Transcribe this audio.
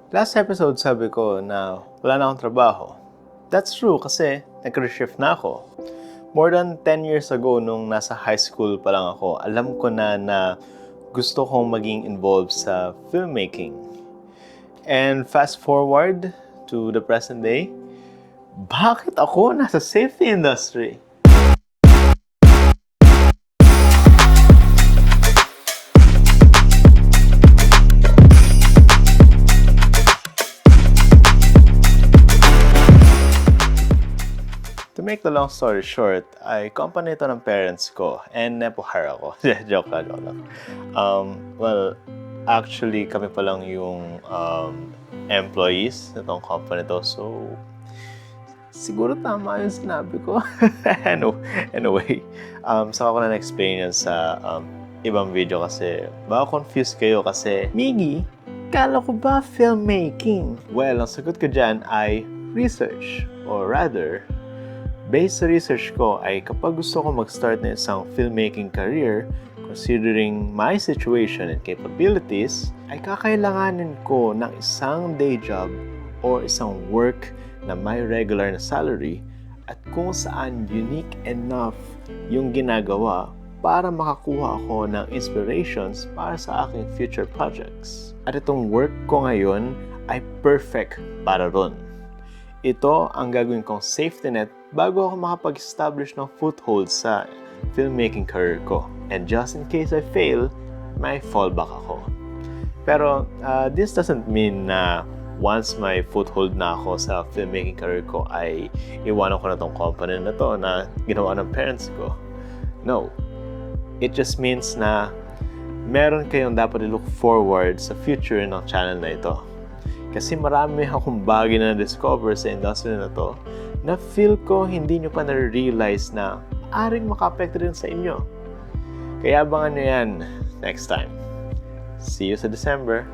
Last episode sabi ko na wala na akong trabaho. That's true kasi nag-reshift na ako. More than 10 years ago nung nasa high school pa lang ako, alam ko na gusto kong maging involved sa filmmaking. And fast forward to the present day, bakit ako nasa safety industry? To make the long story short, ay company ito ng parents ko and nepo-hire ako. joke lang. Actually, kami pa lang yung employees nitong company to. So, siguro tama yung sinabi ko. Anyway, saka ko na na-explain yan sa ibang video kasi baka confused kayo kasi, Miggy, kala ko ba filmmaking? Well, ang sagot ko dyan ay research, or rather, based sa research ko ay kapag gusto ko mag-start na isang filmmaking career, considering my situation and capabilities, ay kakailanganin ko ng isang day job or isang work na may regular na salary at kung saan unique enough yung ginagawa para makakuha ako ng inspirations para sa aking future projects. At itong work ko ngayon ay perfect para ron. Ito ang gagawin kong safety net bago ako makapag-establish ng foothold sa filmmaking career ko. And just in case I fail, may fallback ako. Pero this doesn't mean na once may foothold na ako sa filmmaking career ko ay iwanan ko na tong company na to na ginawa ng parents ko. No. It just means na meron kayong dapat i-look forward sa future ng channel na ito. Kasi marami akong bagay na na-discover sa industry na to na feel ko hindi nyo pa na-realize na maaring maka-apekto rin sa inyo. Kaya abangan nyo yan next time. See you sa December!